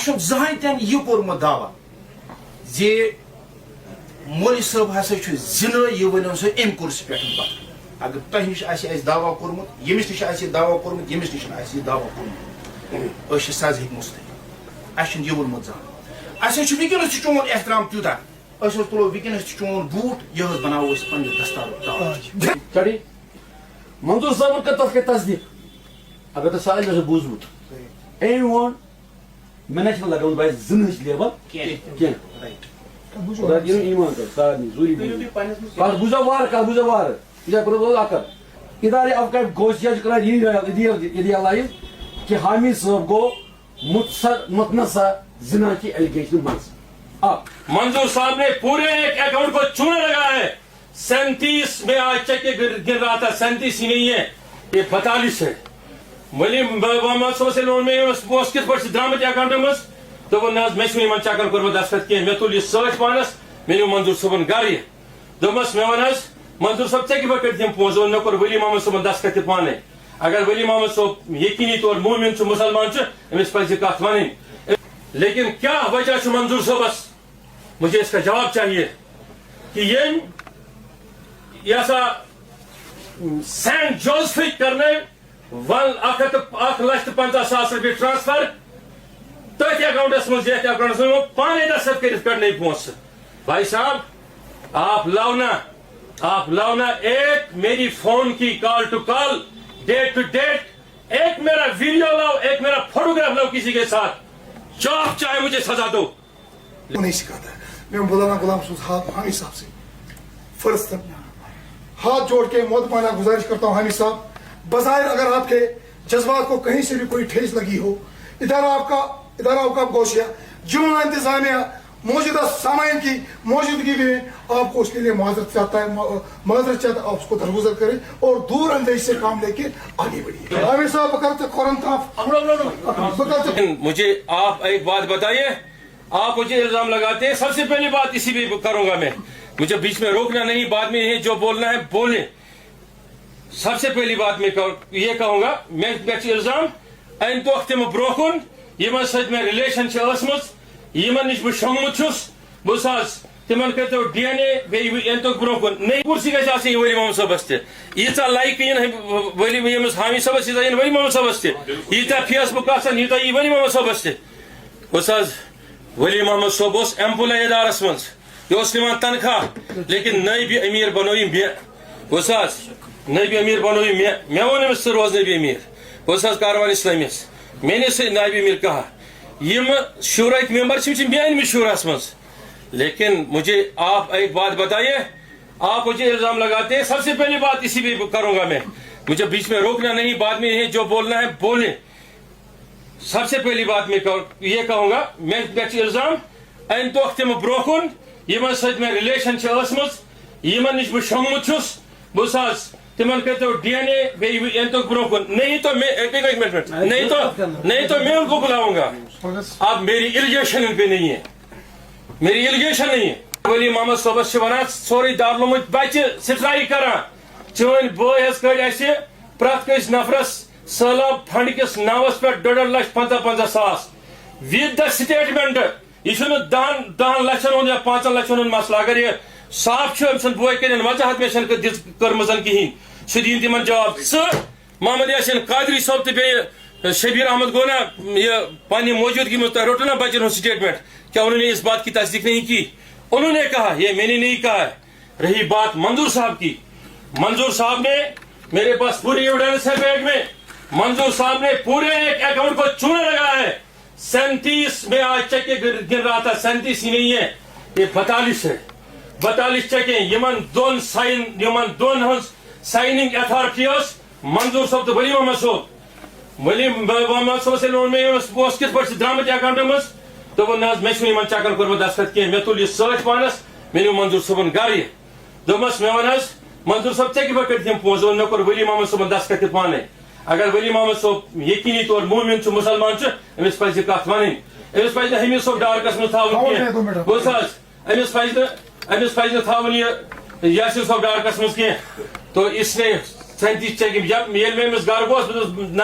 اچھا زہاں تین یہ کورمت دعوی زی مولوی صاحب ہسا زنا یہ ونو سا ام کرسی پہ پتہ اگر تہ نش آس دعوی کورمت یمس نش آس دعوی کورمت یمس نش آس دعوی کورمت اس سز ہیک مستقل اس یہ وونمت زہاں اس ونکس چون احترام تیوتہ اس تلو ونکس چون بوٹ یہ بناو اس پنہ دستار چڑی منظور صاحب کر تک تصدیق اگر تو سال سے بوزمت ایم وون میں نے لگا بھائی زن لیبل کی ایمان کر سارے زوری کل بوزا وار یہ کرو اکر ادارے افکار گوشت کر یہ لائف کہ حامد صاحب گو متنسا زنا کی ایلیگیشن مز منظور صاحب نے پورے ایک اکاؤنٹ کو چونا لگا ہے 37 میں آج چیک گن رہا تھا 37 ہی نہیں ہے یہ 42 ہے ولی محمد صاحب سے لون میں اس کس پر درامت اکاؤنٹ میں تو وہ ناز میں چھوئی من چاکل کرو دستخط کیا میں تو یہ سرچ پانس میں نے منظور صاحب گاری دومس میں ونس منظور صاحب چیک پر کرتے ہیں پونز نہ کر ولی محمد صاحب دستخط پانے اگر ولی محمد صاحب یقینی طور مومن چھ مسلمان چھ امس پزِ کتھ ونن لیکن کیا وجہ چھ منظور صاحبس مجھے اس کا جواب چاہیے کہ یہ سا سینٹ جوزفک کرنے 1,50,000 روپیے ٹرانسفر تھی اکاؤنٹس مز یہ اکاؤنٹس میں پانے دستخط کرت کڑنے پونس بھائی صاحب آپ لاؤنا ایک میری فون کی call to call date to date ایک میرا ویڈیو لاؤ ایک میرا فوٹوگراف لاؤ کسی کے ساتھ جو آپ چاہے مجھے سزا دو نہیں سکھاتا ہے میں مولانا غلام حامد صاحب سے فرض ہاتھ جوڑ کے محتمانہ گزارش کرتا ہوں حامد صاحب بظاہر اگر آپ کے جذبات کو کہیں سے بھی کوئی ٹھیس لگی ہو ادارہ اوقاف گوشیا جمعہ انتظامیہ موجودہ سامعین کی موجودگی میں آپ کو اس کے لیے معذرت چاہتا ہے آپ اس کو درگزر کریں اور دور اندیش سے کام لے کے آگے بڑھیے حامد صاحب بکرتے قرآن مجھے آپ ایک بات بتائیے آپ مجھے الزام لگاتے ہیں سب سے پہلی بات اسی پہ کروں گا میں مجھے بیچ میں روکنا نہیں بعد میں جو بولنا ہے بولیں سب سے پہلی بات میں یہ کہوں گا میں الزام این تو برون یمن ست میں ریلیشن یمن نش بہ شونگمت چھس بس تمن کرتو ڈی این اے بیٚیہِ تو برون نئی کرسی گژھِ آسٕنۍ ولی محمد صٲبس تہِ ییٖژاہ لایکہٕ یِن ولی ییٚمِس حامد صٲبس ییٖژاہ یِن ولی محمد صٲبس تہِ ییٖتیاہ فیس بُک آسن یوٗتاہ یی ولی محمد صٲبس تہِ بس حظ ولی محمد صٲب اوس ایمپلاے ادارس منٛز یہ اوس نِوان تنخواہ لیکن نٲیِبِ امیر بنویِم مےٚ بس حظ نٲیِبِ امیر بنویِم مےٚ ووٚن أمِس ژٕ روز نٲیِبِ امیر بس حظ کاروان اسلامس میں نے سے نائب امیر کہا یم شورا ممبر میں شورس مز لیکن مجھے آپ ایک بات بتائیے آپ مجھے الزام لگاتے ہیں سب سے پہلی بات اسی پہ کروں گا میں مجھے بیچ میں روکنا نہیں بعد میں جو بولنا ہے بولیں سب سے پہلی بات میں یہ کہوں گا میں الزام این تو برون یمن ست میں ریلیشن یمن نش بہ شونگمت چھس بس حظ تمن کرتو ڈی این اے بیٚیہِ تو برون نہیں تو میں ان کو بلاؤں گا اب میری ایلیگیشن ان پہ نہیں ہے میری ایلیگیشن نہیں ہے ولی محمد صاحبس ونان سوری دارالعلومٕکۍ بچہ سٹرائی کران چون بٲے حظ کڑ اسہِ پرٛٮ۪تھ کٲنٛسہِ نفرس سہلاب فنڈ کس ناوس پہ 2,50,000 ود دا سٹیٹمنٹ یہ 10 لچھن ہند یا 5 لچھن ہند مسئلہ اگر یہ صاف أمۍ سُنٛد بوے کرن وضاحت مےٚ دِژ کٔرمٕژ کہین سُہ دِیِن تِمن جواب محمد یاسین قادری صٲب تہٕ بیٚیہِ شبیر احمد گو نا یہ پنہ موجودگی میں روٹو نا بچن ہند سٹیٹمنٹ کیا انہوں نے اس بات کی تصدیق نہیں کی انہوں نے کہا یہ میں نے نہیں کہا ہے رہی بات منظور صاحب کی منظور صاحب نے میرے پاس پوری ایویڈنس ہے بیگ میں منظور صاحب نے پورے ایک اکاؤنٹ کو چونا لگا ہے 37 میں آج چیک گن رہا تھا 37 ہی نہیں ہے یہ 42 ہے 42 چیکیں یمن دون سائننگ اتھارٹی منظور صاحب تو ولی محمد صاحب ولی محمد صاحب سے لون میں اس کس پر درامت اکاؤنٹ مز تو وہ ناز میں چھوئی من چاکل کرو دستخط کیا میں تو یہ سرچ پانس میں نے منظور صاحب گاری دومس میں ونس منظور صاحب چیک پر کرتے ہیں پونز نہ کر ولی محمد صاحب دستخط پانے اگر ولی محمد صاحب یقینی طور مومن چھ مسلمان چھ امس پزِ کتھ ونن امس پزِ حمید صاحب ڈارکس میں تھاون بس حظ امس پزِ تھاون یہ یاسین صاحب ڈارکس میں تو اس نے 37 چیک یل میں امس گھر گوس نہ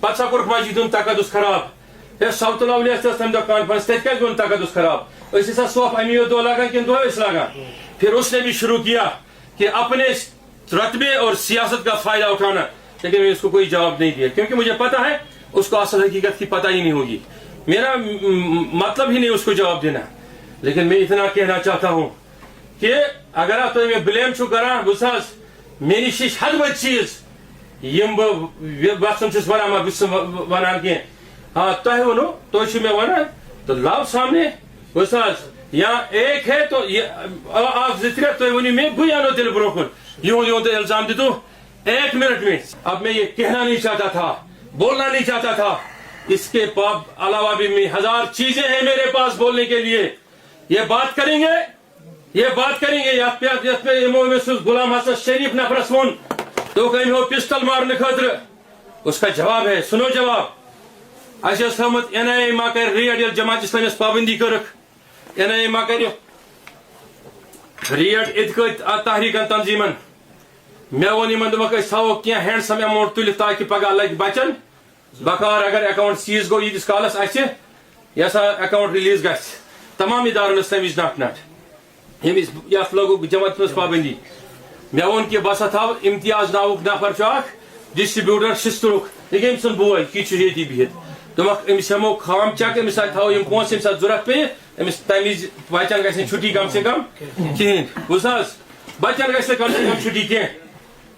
پتہ سا کوٚرُکھ مسجد ہُنٛد تقدس خراب ہے سبتُل اولیاہس ٲس تَمہِ دۄہ کانفرنس تتہِ کیٛازِ گوٚو تقدس خراب أسۍ ٲسا صوف امی دۄہ لاگان کِنہٕ دۄہ ٲسۍ لاگان پھر اس نے بھی شروع کیا کہ اپنے رتبے اور سیاست کا فائدہ اٹھانا لیکن میں اس کو کوئی جواب نہیں دیا کیونکہ مجھے پتا ہے اس کو اصل حقیقت کی پتہ ہی نہیں ہوگی میرا مطلب ہی نہیں اس کو جواب دینا لیکن میں اتنا کہنا چاہتا ہوں کہ اگر آپ تمہیں بلیم چھو کران بہٕ چھُس میری شش حد بد چیز یم بچن چھُس ونان مگر بہٕ چھُس ونان کینٛہہ ہاں تۄہہِ ووٚنو تُہۍ چھِو مےٚ ونان تو لاو سامنے بہٕ چھُس یا ایک ہے تو آپ زٕ ترٛےٚ تُہۍ ؤنِو مےٚ بہٕ انو تیٚلہِ برٛونٛہہ کُن یہُنٛد الزام دیتو ایک منٹ میں اب میں یہ کہنا نہیں چاہتا تھا بولنا نہیں چاہتا تھا اس کے علاوہ بھی ہزار چیزیں ہیں میرے پاس بولنے کے لیے یہ بات کریں گے غلام حسن شریف نفرس ون تو پسٹل مارنے خاطر اس کا جواب ہے سنو جواب اچھا تھومت این آئی اے ما کر ریڈ یل جماعت اسلامیس پابندی کرک این آئی اے ما کر ریڈ اتکت تحریکن تنظیمن میں ون ان دک تھو کی ہینڈسم اماؤنٹ تل تاکہ پگہ لگ بچن بکار اگر اکاؤنٹ سیز گو یتس کالس یہ سا اکاؤنٹ ریلیز گھس تمام ادارن تمہ نٹ نٹ یت لوگ جماعت مز پابندی مے ون کہ بہ سا تھو امتیاز ناوک نفر اخ ڈسٹربیوٹر شسترک یہ ام سن بوے یہ یتی بہت دمک امس ہمو خام چیک امس تھو پونس یم سات ضرورت پہ امس تمہ وز بچن گھن چھٹی کم سے کم کہین بوز بچن گھن کم سے کم چھٹی کی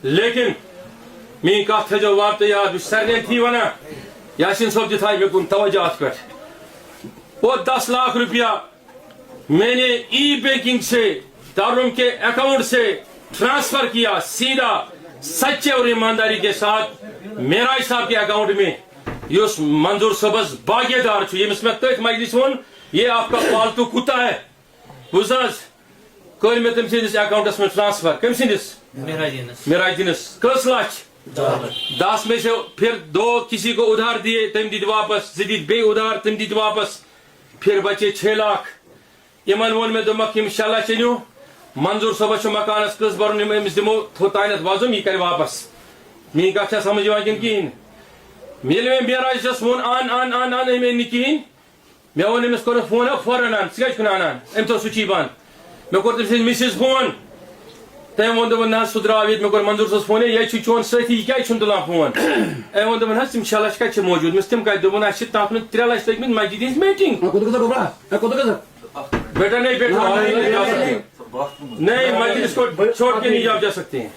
لیکن میری کت تھو واپس یاد بہت سارے تھی ونان یاسین صوب تہ مے کن توجہ ات پہ وہ 10 لاکھ روپیہ میں نے ای بینکنگ سے دارالعلوم کے اکاؤنٹ سے ٹرانسفر کیا سیدھا سچے اور ایمانداری کے ساتھ معراج صاحب کے اکاؤنٹ میں یہ منظور صبس باغی دار یمس میں تھی مجلس ون یہ آپ کا پالتو کتا ہے بوز کر میں تم سندس اکاؤنٹس میں ٹرانسفر کم سندس معراج دینس کس لچھ 10 میں سے پھر 2 کسی کو ادھار دیے تم دیت واپس زدید بے ادھار تم دیت واپس پھر بچے 6 لاکھ یمن ون میں دمک یم شاءاللہ چنو منظور صبح مکانس کس برن امس دمو تھو تانت وزم یہ کر واپس میری کت سمجھ کن کہین یل میں معراج ون آن میں کہین مے ون امس کور فون فوراً ان ثہ کن انان ام تو سچی بان مے کور تم مسز فون تم ون دپن نہ سہ درو یہ مے کور منظور صبس فون یہ چون ساتھی یہ کیا تلان فون ام ون دپن تم 6 لچھ کت موجود مس تم کت دپن اس تک 3 لچھ لگمت مسجد ہز میٹنگ بیٹا نہیں بیٹھا نہیں مجلس کو چھوڑ کے نہیں جا سکتے ہیں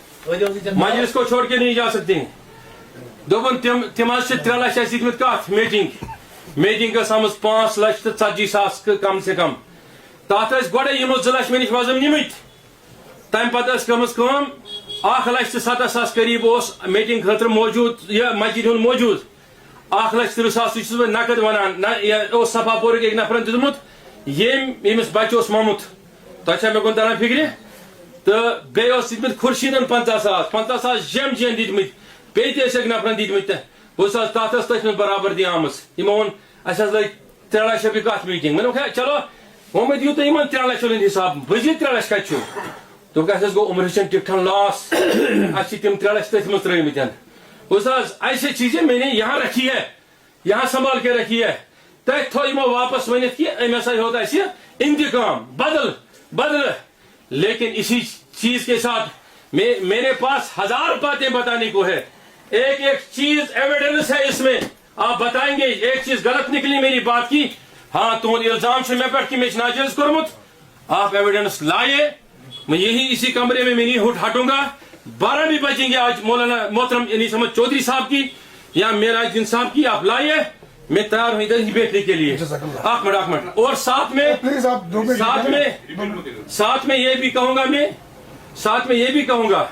مجلس کو چھوڑ کے نہیں جا سکتے ہیں دپن تم 3 لچھ دمت کت میٹنگ آمت 5 لچھ 40 ساس کم سے کم تر گوڑے 2 لچھ مے نش وزم نمت تم پتہ گمز 1 لچھ 7 ساس قریب اس میٹنگ خاطر موجود یہ مسجد ہند موجود 1 لچھ 30 ساس بہ نقد ونان صفا پورک ایک نفرن دتمت یمس بچہ ممت تہ مے کن تران فکر تو بیس دتمت خورشیدن 50 ساس جم جین دتمت بیٚیہِ تہِ نفرن دتمت بہت تر تھی برابر دی آمت ون اس لگ 3 لچھ رۄپیہِ کت میٹنگ میں چلو وہ دیو تھی 3 لچھ ہند حساب بزی 3 لچھ کت دوٚپُکھ اس گو عمرچن ٹکٹن لاس اس تم 3 لچھ تھی مز ترمت بہت ایسے چیزیں میں نے یہاں رکھی ہے یہاں سنبھال کے رکھی ہے تھی تھو یمو واپس ونت کہ ام ہسا ہوتا اس انتقام بدل لیکن اسی چیز کے ساتھ میرے پاس 1000 باتیں بتانے کو ہے ایک چیز ایویڈنس ہے اس میں آپ بتائیں گے ایک چیز غلط نکلی میری بات کی ہاں تہد الزام سے میں پہ کہ میں ناجائز کورمت آپ ایویڈنس لائے میں یہی اسی کمرے میں نہیں ہٹوں گا 12 بھی بجیں گے آج مولانا محترم انیس احمد چودھری صاحب کی یا معراج الدین صاحب کی آپ لائیے میں تیار ہوں ادھر ہی بیٹھنے کے لیے ایک منٹ اور ساتھ میں یہ بھی کہوں گا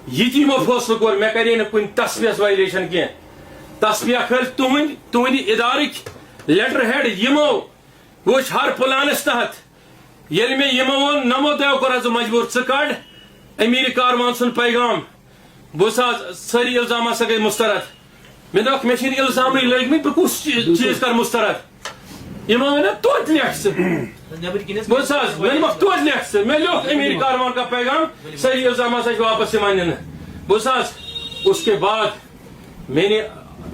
یہ تیمو فیصلہ کور میں کرے نا کن تصفیس وائلیشن کی تصفیہ کر تہند ادارک لیٹر ہیڈ یمو وچ ہر پلانس تحت یل میں یمو ون نمو دیو کور مجبور ث کڑ امیر کاروان سن پیغام بہت ساری الزام ہسا گئی مسترد میں دک مے الزام لگمت بہ کس چیز کر مسترد یمو ون توت لکھ بہت توت لکھ میں لکھ امیر کاروان کا پیغام صحیح الزام ہسا واپس سے ماننے بہت اس کے بعد میں نے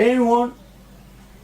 anyone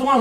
2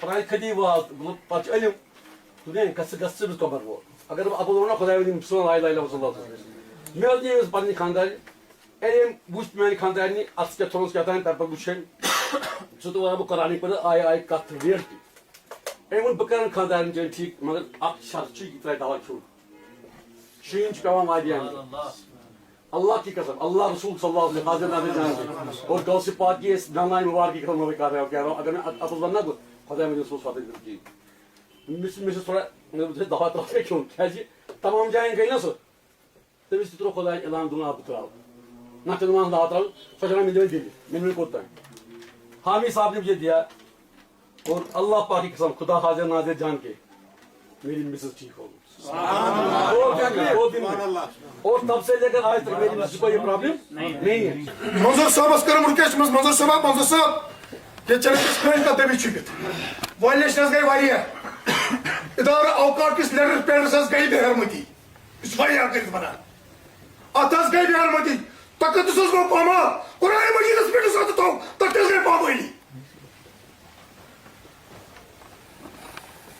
پرانی خدی واز پتہ علم دنیا گھس قبر وول اگر بہٕ اپُز وَنو خۄداے ؤنِم سون لا اله الا اللہ صلی اللہ علیہ وسلم مےٚ ٲس نہٕ أمِس پنٕنہِ خانٛدارِ ییٚلہِ أمۍ وٕچھ میٛانہِ خانٛدارنہِ اَتھس کیٛاہ تھوٚومُت کیٛاہ تام تَمہِ پَتہٕ وٕچھ أمۍ سُہ تہِ وَنہٕ بہٕ قرآنٕکۍ پٲٹھۍ آیہِ کَتھ ریٹ تہِ أمۍ ووٚن بہٕ کَرَن خانٛدارنہِ چٲنۍ ٹھیٖک مگر اَکھ شرط چھُ یہِ ترٛاوِ دوا کھیوٚن شیٖن چھُ پٮ۪وان واریاہ اللہ کی قسم اللہ رسول صلی اللہ علیہ وسلم حاضر ناظر جان اور غوث پاک کی اس نام مبارک کی قسم میں کہہ رہا ہوں اگر میں اپُز وننا گوٚو خۄداے مےٚ دِژ فتح کِہیٖنۍ مےٚ چھُ تھوڑا دوا ترٛاوٕے کھیوٚن کیٛازِ تمام جایَن گٔے نا سۄ تٔمِس تہِ ترٛوو خۄداین اعلان دوٚپُن آ بہٕ ترٛاوٕ نہ تہِ دِوان دوا ترٛاوُن سۄ چھِ وَنان مےٚ دِوان دِلہِ مےٚ نِوان کوٚت تانۍ حامی صاحب نے مجھے دیا اور اللہ پاک کی قسم خدا حاضر ناظر جان کے میری مسز ٹھیک ہو اور تب سے لے کر آج تک میری مسز کو یہ پرابلم نہیں ہے. منظور صاحب کرم رکیش منظور صاحب یہ چلے کس کھیل کا دبی چکت وائلیشن گئی واریاہ ادارہ اوقات کس لیٹر پیڈرس گئی بے حرمتی اس واریاہ کر بنا اتس گئی بے حرمتی تقدس گو پاما قرآن مجید اس پیٹ ساتھ تو تقدس گئی پامائی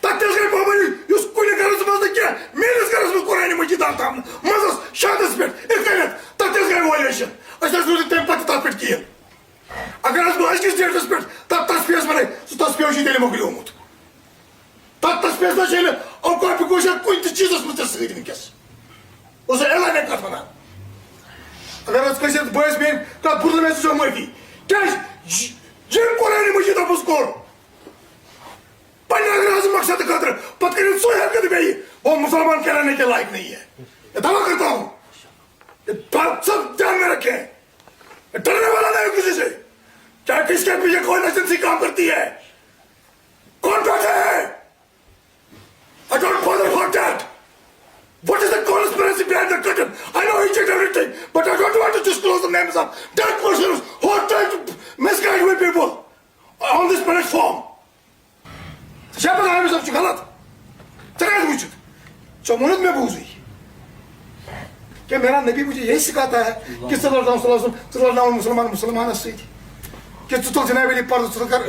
تقدس گئی پامائی اس کنے گرس مز کیا میرس گرس مز قرآن مجید آتا مزس شادس پیٹ اتکنت تقدس گئی وائلیشن اس روز تم پتہ تر پیٹ کیا اگر اس بہت کس ڈیٹس پیٹ تب تصفیس بنے سو تصفیس ہی تیلے مگلی ہومت تب تصفیس نہ چلے اوقات پہ کوشش کن تہ چیزس مز سۭتۍ ونکس اس اعلان کت ونان اگر اس کسی بٲیس بین کانٛہہ بُرٕ مےٚ سُہ معٲفی کیٛازِ ییٚمۍ قرآنِ مجیٖد اپُز کوٚر پننہِ اگر حظ مقصد خٲطرٕ پتہٕ کٔرِتھ سُے حرکت بیٚیہِ وہ مسلمان کہلانے کے لائق نہیں ہے یہ دعویٰ کرتا ہوں یہ بات سب دھیان میں رکھیں ڈرنے والا نہیں کسی سے چاہے کس کے پیچھے کون ایجنسی کام کرتی ہے کون بیٹھے ہیں I don't bother about that. What is the conspiracy behind the curtain? I know each and everything, but I don't want to disclose the names of dead persons who are trying to misguide with people on this platform. شاید ہمیں سب سے غلط ترائے وچھت چمونت میں بوزی کہ میرا نبی مجھے یہی سکھاتا ہے کہ صلی اللہ علیہ وسلم مسلمان سید کہ ژٕ تُل جناب علی پردٕ ژٕ کر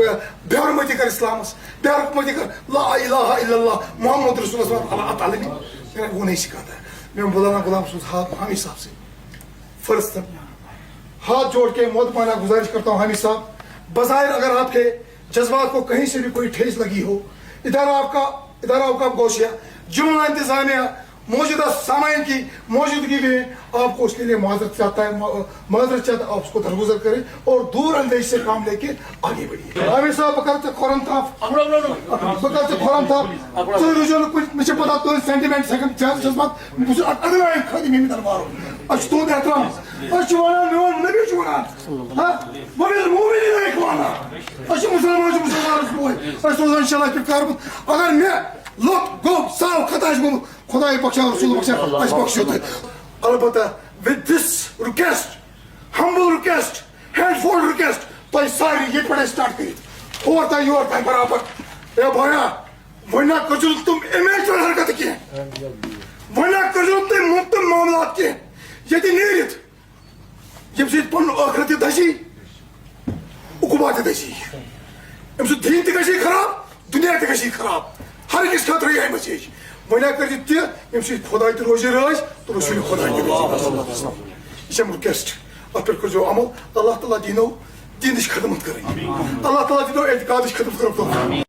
بے حرمتی کر اسلامس بے حرمتی کر لا الہ الا اللہ محمد رسول اللہ اللہ تعالی نے وہ نہیں سکھاتا ہے. میں مولانا غلام محمد حامی صاحب سے فرض ہاتھ جوڑ کے مودبانہ گزارش کرتا ہوں. حامی صاحب بظاہر اگر آپ کے جذبات کو کہیں سے بھی کوئی ٹھیس لگی ہو ادارہ اوقاف گوشیا جملہ انتظامیہ موجودہ سامعین کی موجودگی میں آپ کو اس کے لیے معذرت چاہتا ہے آپ اس کو درگزر کریں اور دور اندیش سے کام لے کے آگے بڑھیے. عامر صاحب بکرتے کھورن تھا تو رجوع مجھے پتا تو سینٹیمنٹ سیکنڈ جذبات مجھے ادوائیں خادی میں دربار اچھ تو احترام اچھ وانا نون نبی چوانا ہاں وبال مومنین اخوانا اچھ مسلمان اس بوئے اچھ تو انشاءاللہ کی کاربت اگر میں لوٹ گو ساو خطاش گو خدا بخشا رسول بخشا اچھ بخشو تھے. البتہ with this request humble request handful request تو ساری یہ پڑے سٹارٹ کریں اور تا یور تا برابر اے بھایا ونا کجل تم امیج پر حرکت کی ونا کجل تم ممکن معاملات کی یہ نیرت یم سید پن آخرت دشی عقوبات دشی یم سید دین تہ گشی خراب دنیا تہ گشی خراب ہر کس خاطر یہ مسیج ونا کر تہ یم سید خدا تہ روزی راز تو رسول خدا تہ روزی یہ رکویسٹ ات پر کرو عمل اللہ تعالی دینو دینش خدمت کریں اللہ تعالی دینو اعتقادش خدمت کریں.